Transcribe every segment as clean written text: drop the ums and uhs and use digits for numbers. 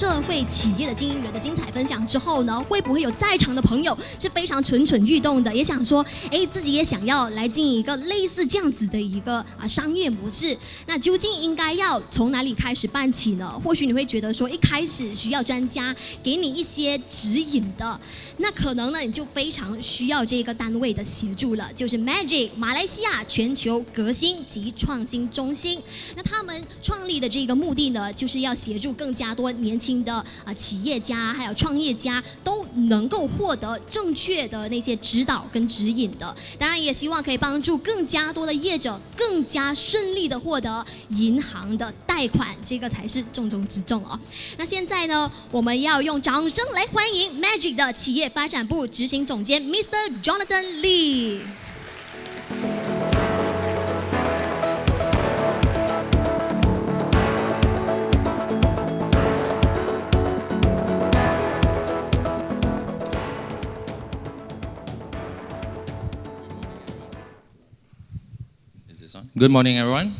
社会企业的经营人的精彩分享之后呢，会不会有在场的朋友是非常蠢蠢欲动的，也想说，自己也想要来经营一个类似这样子的一个商业模式？那究竟应该要从哪里开始办起呢？或许你会觉得说，一开始需要专家给你一些指引的，那可能呢，你就非常需要这个单位的协助了，就是 MaGIC 马来西亚全球革新及创新中心。那他们创立的这个目的呢，就是要协助更加多年轻的企业家还有创业家都能够获得正确的那些指导跟指引的。当然也希望可以帮助更加多的业者更加顺利的获得银行的贷款，这个才是重中之重哦。那现在呢，我们要用掌声来欢迎 MaGIC 的企业发展部执行总监 Mr. Jonathan Lee。Good morning, everyone.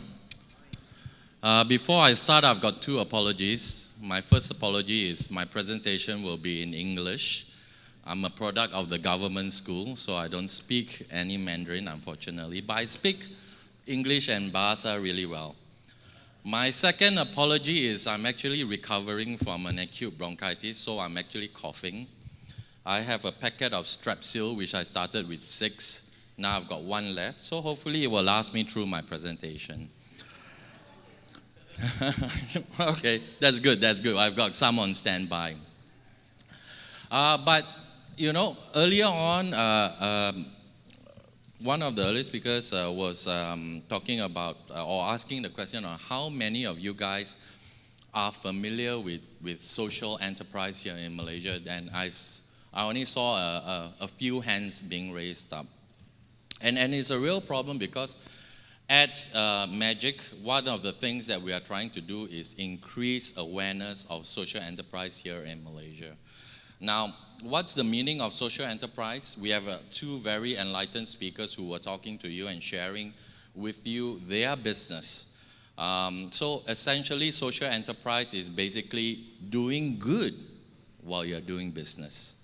Before I start, I've got two apologies. My first apology is my presentation will be in English. I'm a product of the government school, so I don't speak any Mandarin, unfortunately, but I speak English and Bahasa really well. My second apology is I'm actually recovering from an acute bronchitis, so I'm actually coughing. I have a packet of Strepsil, which I started with 6. Now I've got 1 left, so hopefully it will last me through my presentation. Okay, that's good. I've got some on standby. But, you know, earlier on, one of the early speakers was talking about or asking the question on how many of you guys are familiar with social enterprise here in Malaysia. And I only saw a few hands being raised up. And it's a real problem because at MaGIC, one of the things that we are trying to do is increase awareness of social enterprise here in Malaysia. Now, what's the meaning of social enterprise? We have two very enlightened speakers who were talking to you and sharing with you their business. So essentially, social enterprise is basically doing good while you're doing business.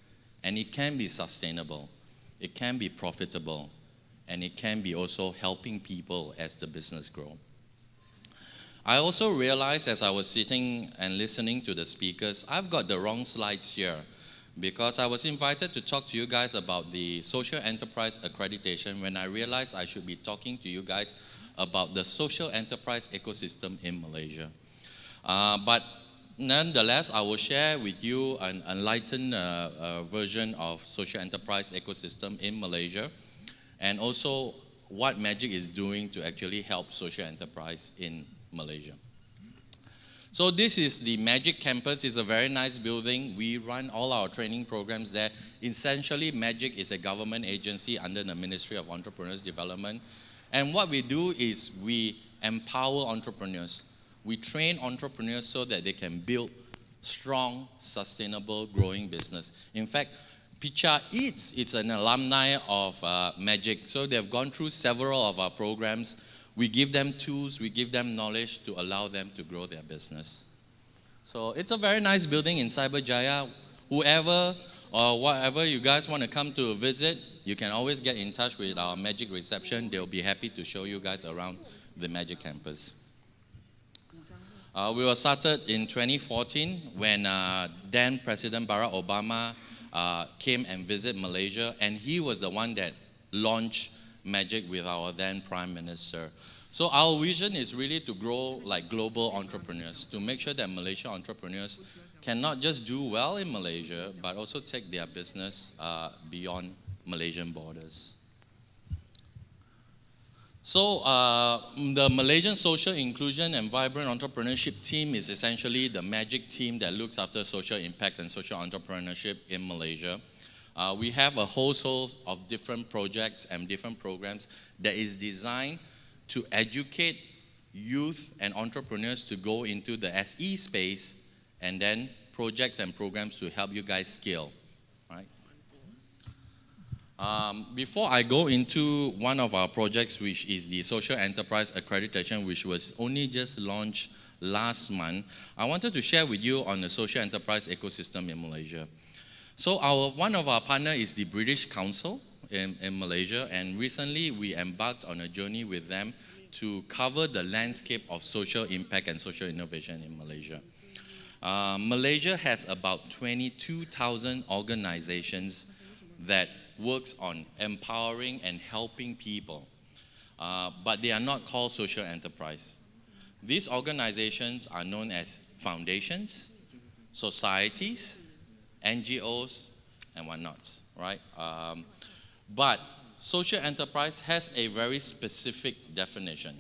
And it can be sustainable. It can be profitable. And it can be also helping people as the business grow. I also realized as I was sitting and listening to the speakers, I've got the wrong slides here because I was invited to talk to you guys about the social enterprise accreditation when I realized I should be talking to you guys about the social enterprise ecosystem in Malaysia. But nonetheless, I will share with you an enlightened version of social enterprise ecosystem in Malaysia, and also what MaGIC is doing to actually help social enterprise in Malaysia. So this is the MaGIC campus. It's a very nice building. We run all our training programs there. Essentially, MaGIC is a government agency under the Ministry of Entrepreneurs Development. And what we do is we empower entrepreneurs. We train entrepreneurs so that they can build strong, sustainable, growing business. In fact, Picha Eats, it's an alumni of MaGIC. So they've gone through several of our programs. We give them tools, we give them knowledge to allow them to grow their business. So it's a very nice building in Cyberjaya. Whoever or whatever you guys want to come to visit, you can always get in touch with our MaGIC reception. They'll be happy to show you guys around the MaGIC campus. We were started in 2014 when then President Barack Obama came and visited Malaysia, and he was the one that launched MaGIC with our then Prime Minister. So our vision is really to grow like global entrepreneurs, to make sure that Malaysian entrepreneurs can not just do well in Malaysia, but also take their business beyond Malaysian borders. So the Malaysian Social Inclusion and Vibrant Entrepreneurship team is essentially the MaGIC team that looks after social impact and social entrepreneurship in Malaysia. We have a host of different projects and different programs that is designed to educate youth and entrepreneurs to go into the SE space, and then projects and programs to help you guys scale. Before I go into one of our projects, which is the Social Enterprise Accreditation, which was only just launched last month, I wanted to share with you on the social enterprise ecosystem in Malaysia. So one of our partners is the British Council in Malaysia, and recently we embarked on a journey with them to cover the landscape of social impact and social innovation in Malaysia. Malaysia has about 22,000 organizations that works on empowering and helping people, but they are not called social enterprise. These organizations are known as foundations, societies, NGOs, and whatnot, right? But social enterprise has a very specific definition.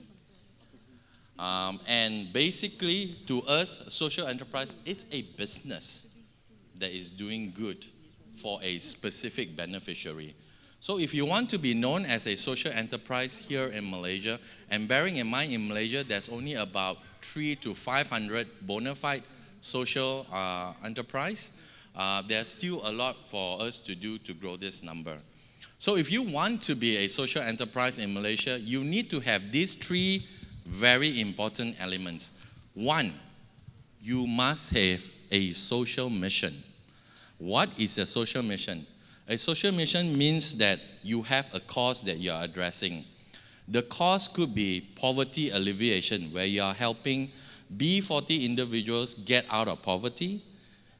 And basically, to us, social enterprise is a business that is doing good for a specific beneficiary. So if you want to be known as a social enterprise here in Malaysia, and bearing in mind in Malaysia, there's only about 300 to 500 bona fide social enterprise, there's still a lot for us to do to grow this number. So if you want to be a social enterprise in Malaysia, you need to have these three very important elements. One, you must have a social mission. What is a social mission? A social mission means that you have a cause that you are addressing. The cause could be poverty alleviation, where you are helping B40 individuals get out of poverty.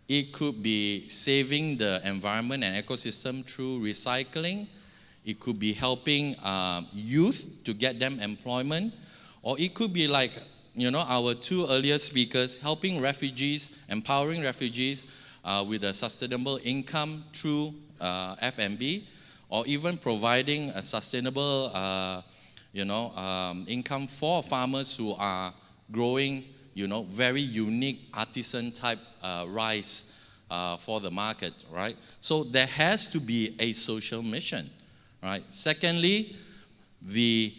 It could be saving the environment and ecosystem through recycling. It could be helping youth to get them employment. Or it could be like, our two earlier speakers, helping refugees, empowering refugees with a sustainable income through F&B, or even providing a sustainable, income for farmers who are growing, very unique artisan type rice for the market, right? So there has to be a social mission, right? Secondly, the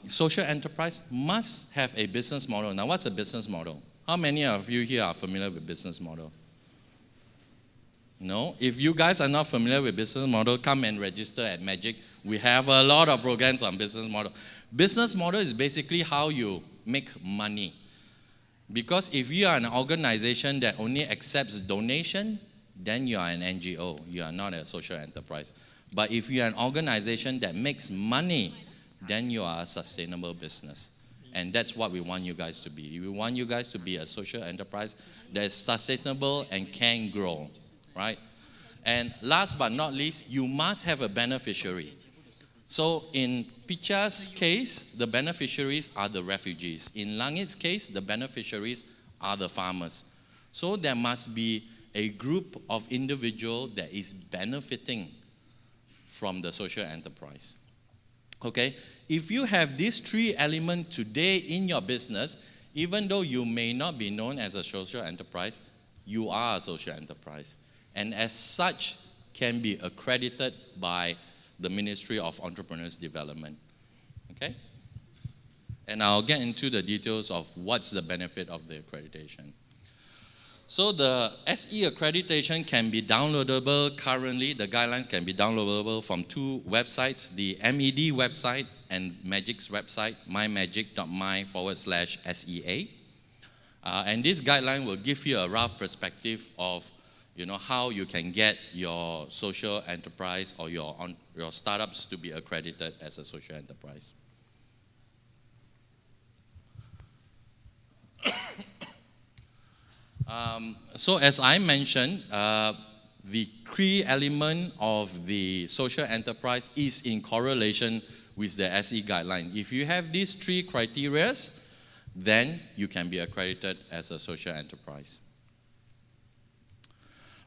social enterprise must have a business model. Now, what's a business model? How many of you here are familiar with business model? No? If you guys are not familiar with business model, come and register at MaGIC. We have a lot of programs on business model. Business model is basically how you make money. Because if you are an organization that only accepts donation, then you are an NGO. You are not a social enterprise. But if you are an organization that makes money, then you are a sustainable business. And that's what we want you guys to be. We want you guys to be a social enterprise that is sustainable and can grow, right? And last but not least, you must have a beneficiary. So in Picha's case, the beneficiaries are the refugees. In Langit's case, the beneficiaries are the farmers. So there must be a group of individuals that is benefiting from the social enterprise. Okay? If you have these three elements today in your business, even though you may not be known as a social enterprise, you are a social enterprise. And as such, can be accredited by the Ministry of Entrepreneurs Development. Okay? And I'll get into the details of what's the benefit of the accreditation. So the SE accreditation can be downloadable currently. The guidelines can be downloadable from two websites, the MED website and MaGIC's website, mymagic.my/SEA. And this guideline will give you a rough perspective of how you can get your social enterprise or your startups to be accredited as a social enterprise. So as I mentioned, the key element of the social enterprise is in correlation with the SE guideline. If you have these three criteria, then you can be accredited as a social enterprise.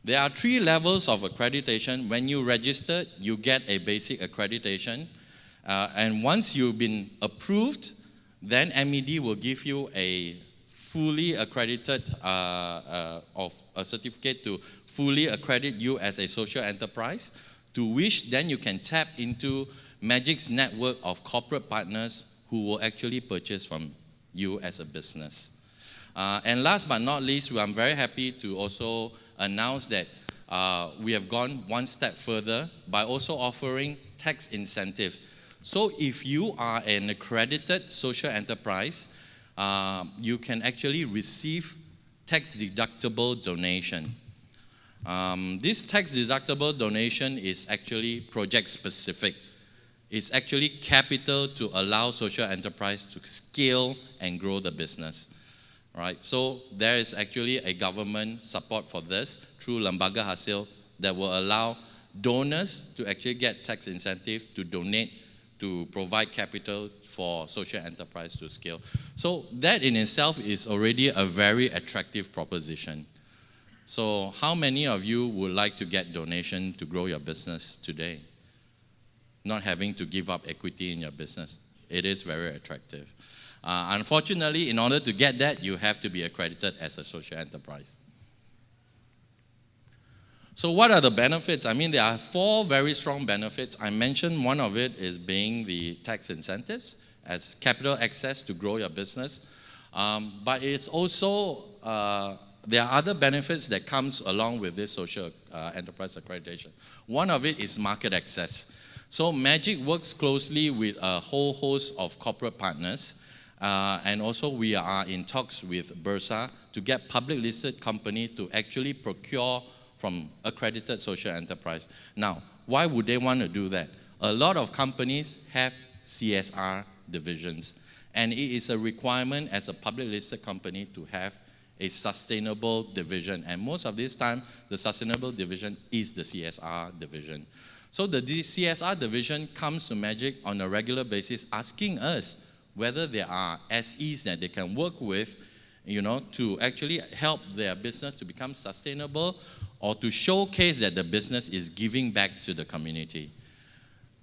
There are three levels of accreditation. When you register, you get a basic accreditation. And once you've been approved, then MED will give you a fully accredited, of a certificate to fully accredit you as a social enterprise, to which then you can tap into MaGIC's network of corporate partners who will actually purchase from you as a business. And last but not least, I'm very happy to also announce that we have gone one step further by also offering tax incentives. So if you are an accredited social enterprise, you can actually receive tax-deductible donation. This tax-deductible donation is actually project-specific. It's actually capital to allow social enterprise to scale and grow the business. Right? So there is actually a government support for this through Lembaga Hasil that will allow donors to actually get tax incentive to donate to provide capital for social enterprise to scale. So that in itself is already a very attractive proposition. So how many of you would like to get donation to grow your business today? Not having to give up equity in your business. It is very attractive. Unfortunately, in order to get that, you have to be accredited as a social enterprise. So what are the benefits? I mean, there are 4 very strong benefits. I mentioned one of it is being the tax incentives as capital access to grow your business. But it's also, there are other benefits that comes along with this social enterprise accreditation. One of it is market access. So MaGIC works closely with a whole host of corporate partners. And also we are in talks with Bursa to get public listed company to actually procure from accredited social enterprise. Now, why would they want to do that? A lot of companies have CSR divisions, and it is a requirement as a public listed company to have a sustainable division. And most of this time, the sustainable division is the CSR division. So the CSR division comes to MaGIC on a regular basis asking us whether there are SEs that they can work with, to actually help their business to become sustainable or to showcase that the business is giving back to the community.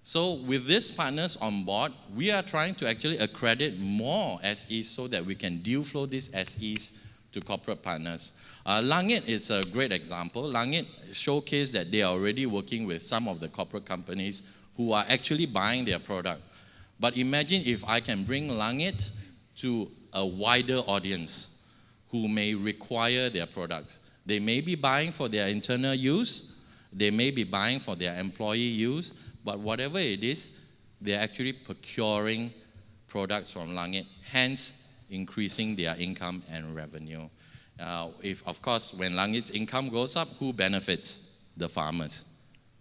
So with these partners on board, we are trying to actually accredit more SEs so that we can deal flow these SEs to corporate partners. Langit is a great example. Langit showcased that they are already working with some of the corporate companies who are actually buying their product. But imagine if I can bring Langit to a wider audience who may require their products. They may be buying for their internal use, they may be buying for their employee use, but whatever it is, they're actually procuring products from Langit, hence increasing their income and revenue. Of course, when Langit's income goes up, who benefits? The farmers.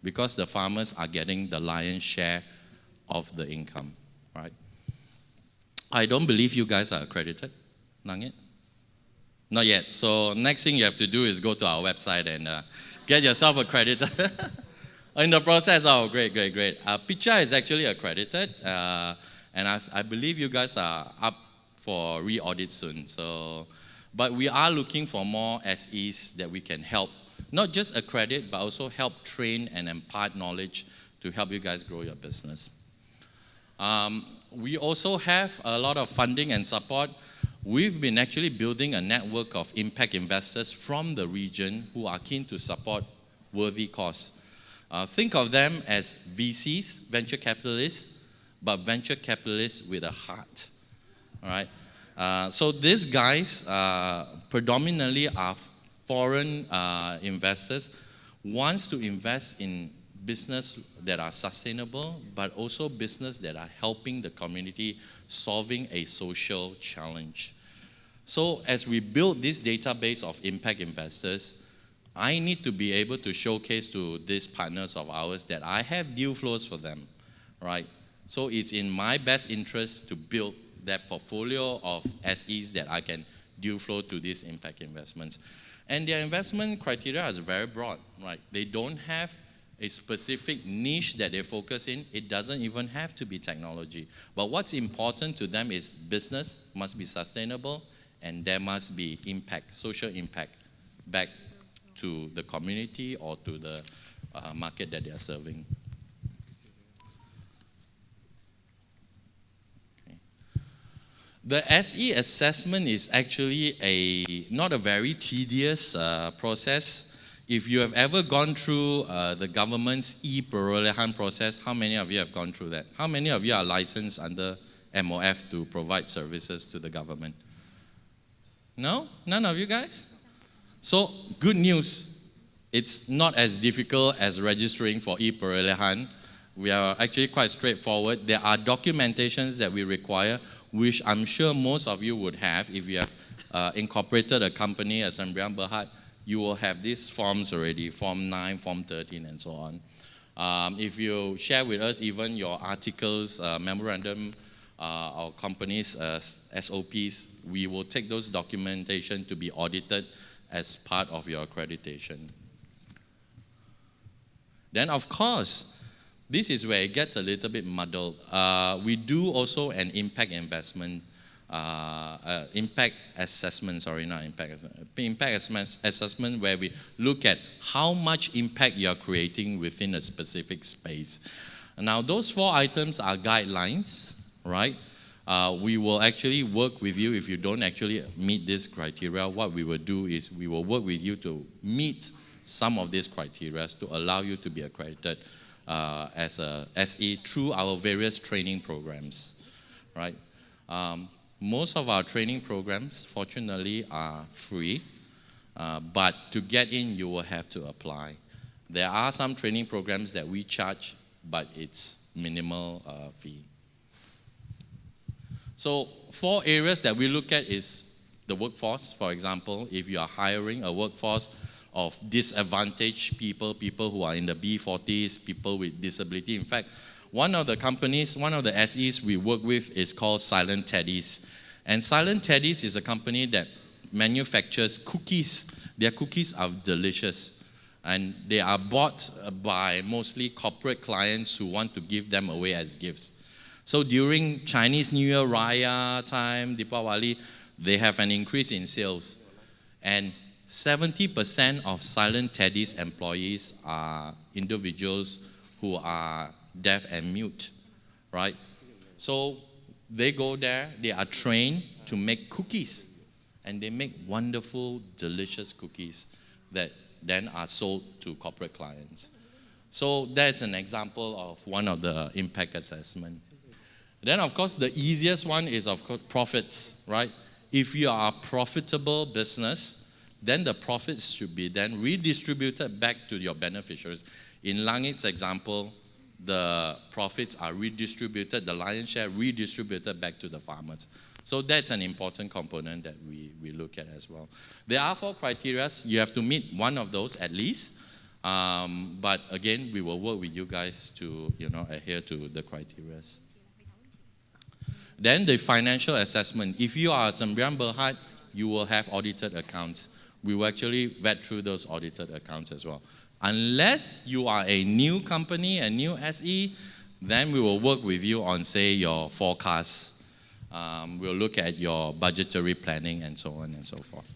Because the farmers are getting the lion's share of the income, right? I don't believe you guys are accredited, Langit. Not yet. So next thing you have to do is go to our website and get yourself accredited. In the process, great. Picha is actually accredited, and I believe you guys are up for re-audit soon. But we are looking for more SEs that we can help, not just accredit, but also help train and impart knowledge to help you guys grow your business. We also have a lot of funding and support. We've been actually building a network of impact investors from the region who are keen to support worthy cause. Think of them as VCs, venture capitalists, but venture capitalists with a heart. All right. So these guys predominantly are foreign investors, wants to invest in business that are sustainable, but also business that are helping the community solving a social challenge. So as we build this database of impact investors, I need to be able to showcase to these partners of ours that I have deal flows for them, right? So it's in my best interest to build that portfolio of SEs that I can deal flow to these impact investments. And their investment criteria is very broad, right? They don't have a specific niche that they focus in. It doesn't even have to be technology. But what's important to them is business must be sustainable and there must be impact, social impact back to the community or to the market that they are serving. Okay. The SE assessment is actually not a very tedious process. If you have ever gone through the government's e-perolehan process, how many of you have gone through that? How many of you are licensed under MOF to provide services to the government? No? None of you guys? So, good news. It's not as difficult as registering for e-perolehan. We are actually quite straightforward. There are documentations that we require. which I'm sure most of you would have. If you have incorporated a company as Sembilan Berhad, you will have these forms already, Form 9, Form 13, and so on. If you share with us even your articles, memorandum, or companies' SOPs, we will take those documentation to be audited as part of your accreditation. Then, of course, this is where it gets a little bit muddled. We do also an impact assessment, where we look at how much impact you are creating within a specific space. Now, those 4 items are guidelines, right? We will actually work with you if you don't actually meet this criteria. What we will do is we will work with you to meet some of these criteria to allow you to be accredited as a SE through our various training programs, right? Most of our training programs, fortunately, are free, but to get in, you will have to apply. There are some training programs that we charge, but it's minimal fee. So 4 areas that we look at is the workforce. For example, if you are hiring a workforce of disadvantaged people, people who are in the B40s, people with disability. In fact, one of the companies, one of the SEs we work with is called Silent Teddies. And Silent Teddies is a company that manufactures cookies. Their cookies are delicious. And they are bought by mostly corporate clients who want to give them away as gifts. So during Chinese New Year, Raya time, Deepawali, they have an increase in sales. And 70% of Silent Teddy's employees are individuals who are deaf and mute, right? So they go there, they are trained to make cookies. And they make wonderful, delicious cookies that then are sold to corporate clients. So that's an example of one of the impact assessment. Then, of course, the easiest one is, of course, profits, right? If you are a profitable business, then the profits should be then redistributed back to your beneficiaries. In Langit's example, the profits are redistributed, the lion's share redistributed back to the farmers. So that's an important component that we look at as well. There are 4 criteria. You have to meet one of those at least. But again, we will work with you guys to adhere to the criteria. Then the financial assessment. If you are Sembilan Berhad, you will have audited accounts. We will actually vet through those audited accounts as well. Unless you are a new company, a new SE, then we will work with you on, say, your forecasts. We'll look at your budgetary planning and so on and so forth.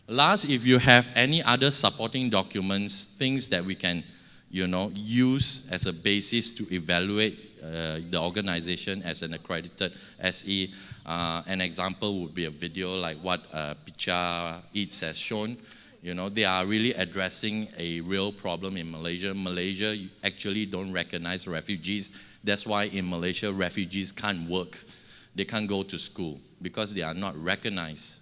Last, if you have any other supporting documents, things that we can use as a basis to evaluate the organization as an accredited SE. An example would be a video like what Picha Eats has shown. They are really addressing a real problem in Malaysia. Malaysia actually don't recognize refugees. That's why in Malaysia, refugees can't work. They can't go to school because they are not recognized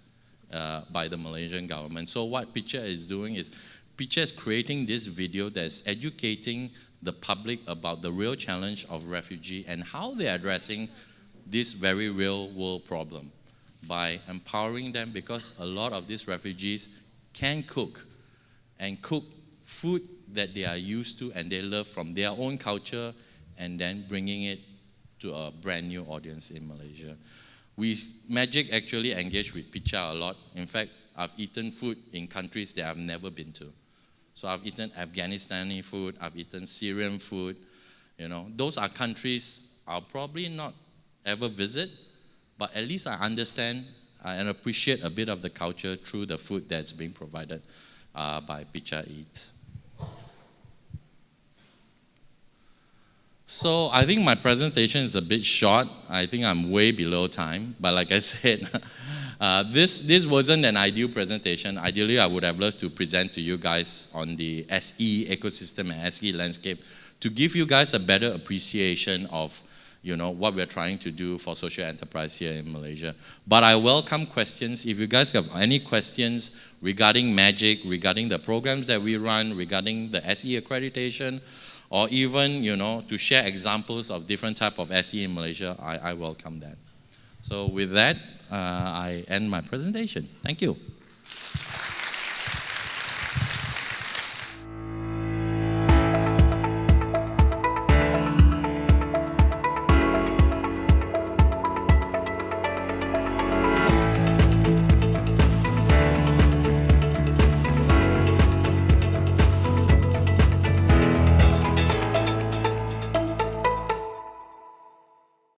by the Malaysian government. So what Picha is doing is, Picha is creating this video that's educating the public about the real challenge of refugee and how they're addressing this very real world problem by empowering them, because a lot of these refugees can cook and cook food that they are used to and they love from their own culture, and then bringing it to a brand new audience in Malaysia. MaGIC actually engage with Picha a lot. In fact, I've eaten food in countries that I've never been to. So I've eaten Afghanistani food, I've eaten Syrian food. Those are countries I'll probably not ever visit, but at least I understand and appreciate a bit of the culture through the food that's being provided by Picha Eats. So I think my presentation is a bit short. I think I'm way below time, but like I said, this wasn't an ideal presentation. Ideally, I would have loved to present to you guys on the SE ecosystem and SE landscape to give you guys a better appreciation of what we're trying to do for social enterprise here in Malaysia. But I welcome questions. If you guys have any questions regarding MaGIC, regarding the programs that we run, regarding the SE accreditation, or even, to share examples of different type of SE in Malaysia, I welcome that. So with that, I end my presentation. Thank you.